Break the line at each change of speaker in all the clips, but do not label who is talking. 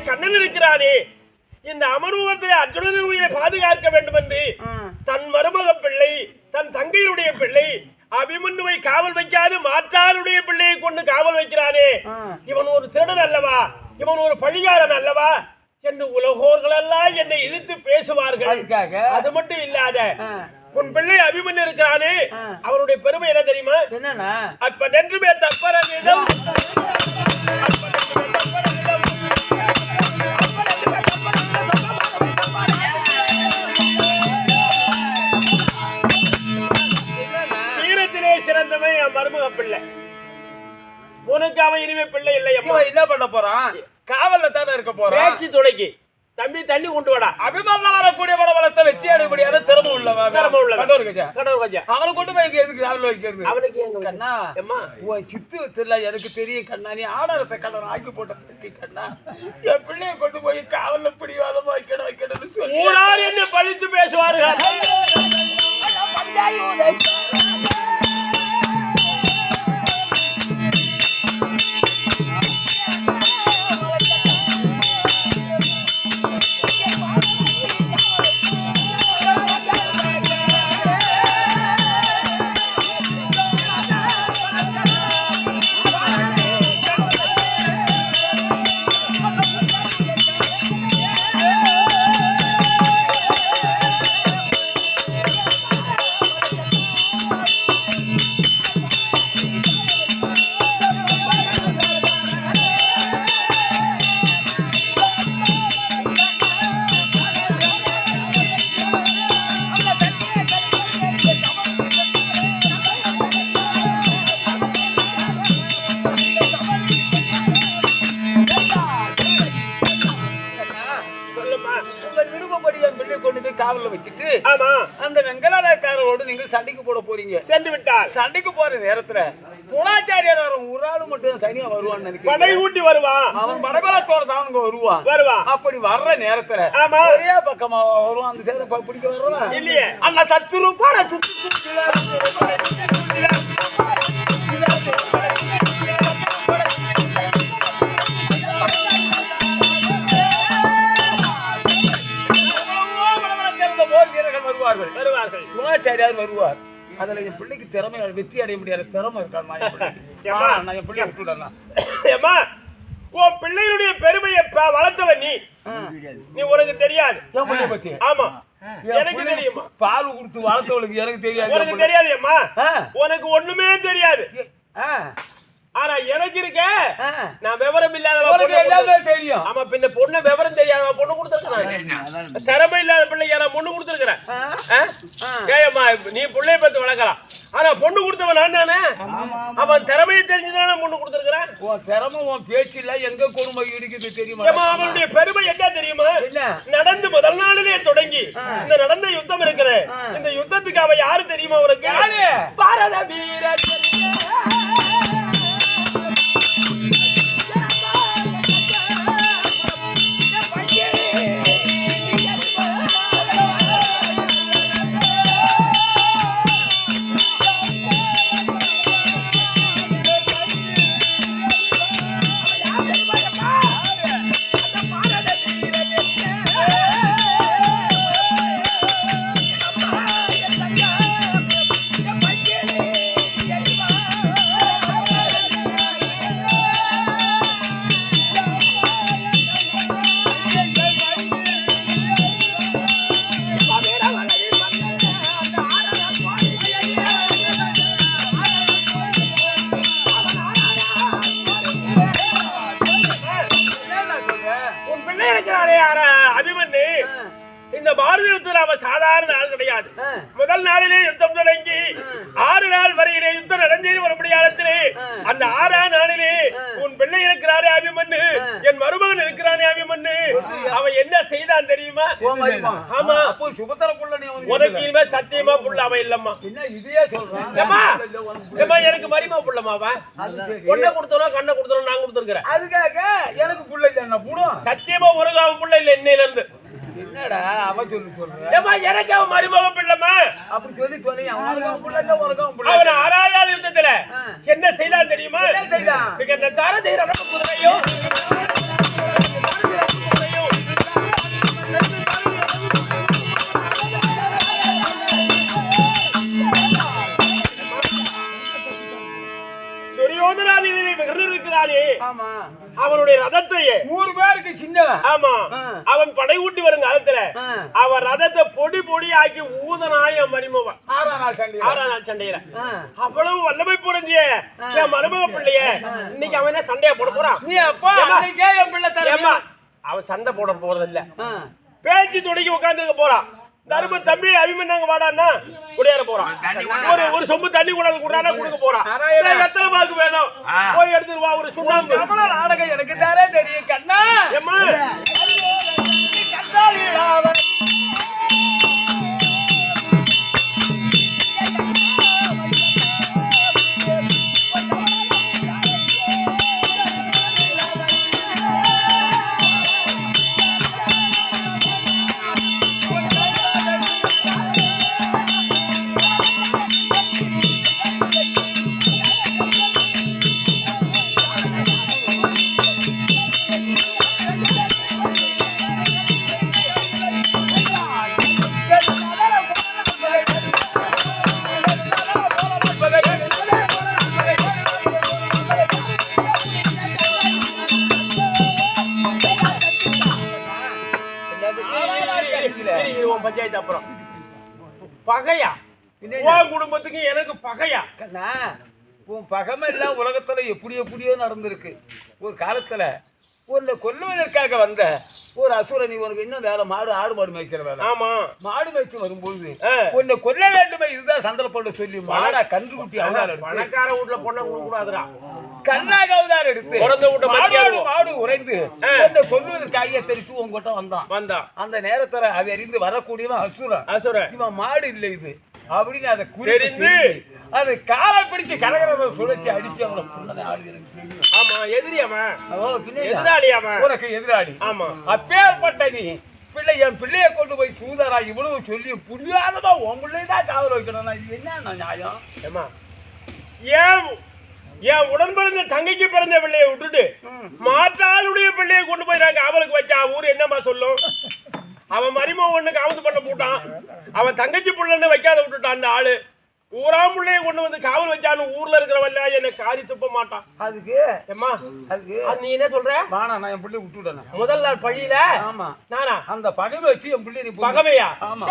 கண்ணன் இருக்கிறானே, இந்த அமர்வுகத்தை அர்ஜுனனின் உயிரை பாதுகாக்க வேண்டும் என்று தன் மருமக பிள்ளை, தன் தங்கையுடைய பிள்ளை அபிமன்யுவை காவல் வைக்காது மாற்றாருடைய பிள்ளையை கொண்டு காவல் வைக்கிறானே, இவன் ஒரு திருடன் அல்லவா, இவன் ஒரு பழிகாரன் அல்லவா என்று உலகோர்கள் எல்லாம் என்னை எதிர்த்து பேசுவார்கள். அது மட்டும் இல்லாத உன் பிள்ளை அபிமன்யு இருக்கிறானே, அவனுடைய பெருமை என்ன தெரியுமா?
என்னன்னா
அப்ப நன்றுமே தப்பரவிடம் வீரத்திலே சிறந்தவன் என் மருமக பிள்ளை. உனக்கு அவன் இனிமே பிள்ளை இல்லை.
என்ன பண்ண போறான்? காவல்ல தானே இருக்க போறான்.
பேச்சு துணைக்கு தம்பி தண்ணி கொண்டு வாடா.
அபிமானம் வரக்கூடிய படவளத்தை வெற்றி அடைபடியான திறமை உள்ளவன். கடவுள் கஜா அவனை கொண்டு போய் எதுக்கு காவல் வைக்கிறது?
அவனுக்கு எங்க
கண்ணா உன் சித்து தெரியல எனக்கு தெரியும் கண்ணா. நீ ஆடாரத்தை கண்ணன் ஆக்கி போட்ட கண்ணா, என் பிள்ளைய கொண்டு போய் காவல்ல பிடிவாதமா வைக்கணும் சொல்லி
ஊரார் என்ன பழித்து பேசுவார்கள்.
வச்சுட்டு அந்த வெங்கடாக்காரோடு நீங்கள் சண்டைக்கு போட போறீங்க.
சென்று விட்டார்.
சண்டைக்கு போற நேரத்துல துணாச்சாரியார் ஒரு ஆளு மட்டும் தனியா வருவான்னு நினைக்கிறேன்.
படை ஊட்டி வருவான்.
அவன் படபலத்தோட தான் அவங்க வருவான். அப்படி வர்ற நேரத்துல ஒரே பக்கமா வருவான். அந்த சேர பிடிக்க வருவான்
இல்லையே.
அந்த சத்துரு பாட சுத்தி வருவார்கள். துணாச்சாரியார் வருவார். அதுல என் பிள்ளைக்கு திறமை வெற்றி அடைய முடியாத திறமை இருக்கான். என் பிள்ளை விட்டுடலாம்.
உன் பிள்ளையுடைய பெருமையை வளர்த்தவன் நீ உனக்கு தெரியாது. ஆமா எனக்கு தெரியுமா?
பால் கொடுத்து வளர்த்தவளுக்கு எனக்கு தெரியாது.
உனக்கு தெரியாது அம்மா. உனக்கு ஒண்ணுமே தெரியாது. ஆனா எனக்கு இருக்க நான் விவரம் இல்லாத
தெரியும்.
ஆமா பின்ன பொண்ணு விவரம் தெரியாத பொண்ணு கொடுத்துருக்கேன். திறமை இல்லாத பிள்ளைக்கு நான் பொண்ணு கொடுத்துருக்கிறேன். நீ பிள்ளைய பத்தி வளர்க்கலாம். ஆனா பொண்ணு கொடுத்தவன் நான் தானே. அவன் திறமையை தெரிஞ்சுதானே பொண்ணு கொடுத்துருக்கிறேன்.
உன் திறமை உன் பேச்சு இல்ல எங்க கொடுமை இருக்குது தெரியுமா?
அவனுடைய பெருமை என்ன தெரியுமா? நடந்து முதல் நாளிலே தொடங்கி இந்த நடந்த யுத்தம் இருக்கிற இந்த யுத்தத்துக்கு அவன் யாரு தெரியுமா? அவனுக்கு பாரத வீரர். இந்த பாரத யுத்தத்தில் அவன் சாதாரண ஆள் கிடையாது. முதல் நாளிலே யுத்தம் தொடங்கி 6 நாள் வரையிலே யுத்தம் நடந்தேறி வரும்படியாலத்திலே அந்த 6ஆம் நாளிலே உன் பிள்ளை இருக்கிறாரே அபிமன்யு, என் மருமகன் இருக்கிறானே அபிமன்யு, அவன் என்ன செய்தான் தெரியுமா? ஆமா
சுபத்திர புள்ள.
உனக்கு இனிமே சத்தியமா புள்ள அவன் இல்லம்மா.
இதையே சொல்றேன்.
எனக்கு மரிமா புள்ளமா அவன். பொண்ணை கொடுத்தோம் கண்ணை கொடுத்தோம் நான் கொடுத்துருக்கிறேன்.
அதுக்காக எனக்கு புள்ள இல்ல புடும்.
சத்தியமா ஒரு அவன் புள்ள இல்ல இன்னையில இருந்து.
என்னடா அவ சொல்றேன்.
எனக்கு அவன் மருமகன் பிள்ளைமா
அப்படி சொல்லி அவன் புள்ள இல்ல உனக்கும் புள்ள.
அவன் 6ஆம் நாள் யுத்தத்துல என்ன செய்தான் தெரியுமா?
என்ன செய்தான்?
சாரதி குதிரையோ சோதனாதிகளை இருக்கிறானே
ஆமா
அவனுடைய ரதத்தையே
100 பேருக்கு சின்னவன்.
ஆமா அவன் படை ஊட்டி வரும் காலத்துல அவன் ரதத்தை பொடி பொடி ஆக்கி ஊதனாய மருமவன்
6ஆம் நாள் சண்டை.
6ஆம் நாள் சண்டையில அவ்வளவு வல்லமை புரிஞ்சிய என் மருமக பிள்ளைய இன்னைக்கு அவன் என்ன சண்டையா போட போறான்?
நீ அப்பா அன்னைக்கே என் பிள்ளை தரேம்மா.
அவன் சண்டை போட போறது இல்ல, பேச்சு தொடங்கி உட்கார்ந்துருக்க போறான். தரும தம்பி அபிமன்னாங்க வாடான்னா குடியார போறான். ஒரு சொம்பு தண்ணி கொண்டாந்து குடுறானா குடுக்க போறான். எத்தனை பாக்கு வேணும் போய் எடுத்துட்டு வா. ஒரு சுண்ணாம்பு
அவ்வளவு நாடகம் எனக்கு தானே தெரியும் கண்ணா.
ஏம்மா பஞ்சாயத்து அப்புறம் பகையா உன் குடும்பத்துக்கு எனக்கு பகையா?
கண்ணா உன் பகமை எல்லாம் உலகத்துல எப்படியோ நடந்திருக்கு. ஒரு காலத்துல உன்னை கொல்லுவதற்காக வந்த ஒரு அசுரன் உனக்கு இன்னும் வேலை ஆடு மாடு மேய்க்கிற வேலை.
ஆமா
மாடு மேய்ச்சி வரும்போது உன்னை கொல்ல வேண்டுமே இதுதான் சந்தர்ப்பம் சொல்லி மாடா கன்று குட்டி அவதாரம்
பணக்கார வீட்டுல பொண்ணை கொடுக்க கூடாதுடா.
கண்ணாக அவதாரம் எடுத்து மாடு உறைந்து உன்னை கொல்லுவதற்காக தெரிச்சு உங்ககிட்ட வந்தான். அந்த நேரத்துல அதை அறிந்து வரக்கூடியவன் அசுரன். இவன் மாடு இல்லை இது அப்படின்னு அதை குறித்து அது காலை பிடிச்சு கடகரத சுழற்சி அடிச்சு அவனை புண்ணனை ஆடுகிறது.
ஆமா எதிரியாமா எதிராளியாமா
உனக்கு எதிராளி. ஆமா அப்பேற்பட்ட நீ என் பிள்ளைய கொண்டு போய் சூதாரா இவ்வளவு சொல்லி புரியாதமா உன் பிள்ளைதான் காவல் வைக்கணும். இது என்ன நியாயம்?
ஏமா என் உடன் பிறந்த தங்கைக்கு பிறந்த பிள்ளைய விட்டுட்டு மாற்றாளுடைய பிள்ளைய கொண்டு போய் நான் காவலுக்கு வச்சா ஊர் என்னமா சொல்லும்? அவன் மருமகன் ஒண்ணு காவல் பண்ண போட்டான், அவன் தங்கச்சி பிள்ளைன்னு வைக்காத விட்டுட்டான். அந்த ஆளு ஊராம் பிள்ளைய கொண்டு வந்து காவல் வச்சான்னு ஊர்ல இருக்கிறவல்ல என்ன காரி துப்ப மாட்டான்.
அதுக்கு
ஏமா அதுக்கு நீ என்ன சொல்ற?
வானா நான் என் பிள்ளை விட்டுட்டேன்
முதல் நாள் பழியில.
ஆமா
நானா
அந்த பகைமை வச்சு என் பிள்ளை
பகவையா?
ஆமா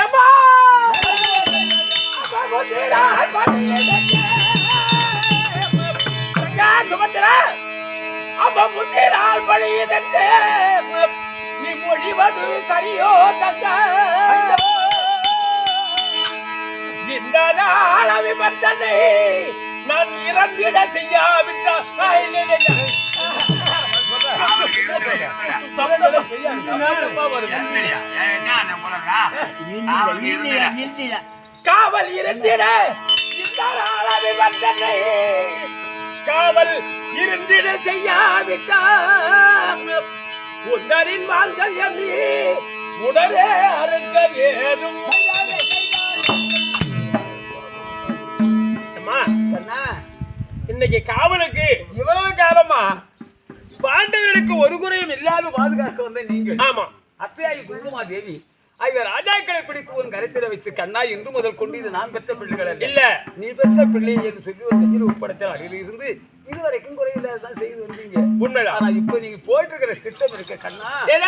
நீ மொழிவது சரியோ தந்த இந்த நாள் அபிமந்தனை நான் இறந்திட செய்யாவிட்டால் காவல் இருந்திட இந்த நாள் அபிமந்தனை காவல் இருந்திட செய்யாவிட்டால் உன்னரின் மாங்கல்யம் நீ உடனே அறுக்க ஏதும். இன்னைக்கு காவலுக்கு
இவ்வளவு காலமா பாண்டவர்களுக்கு ஒரு குறையும் இல்லாத பாதுகாத்து வந்த நீங்கள்.
ஆமா
அத்தையாயி குங்குமா தேவி ஆகிய ராஜாக்களை பிடித்து உன் கருத்தில வைத்து கண்ணா இன்று முதல் கொண்டு இது நான் பெற்ற பிள்ளைகள் இல்ல நீ பெற்ற பிள்ளை என்று சொல்லி ஒரு நெஞ்சில் ஒப்படைத்த அடியில் இருந்து இதுவரைக்கும் குறையில்லாதான் செய்து வந்தீங்க. உண்மைதான். ஆனா இப்ப நீங்க போயிட்டு இருக்கிற திட்டம் இருக்க கண்ணா
என்ன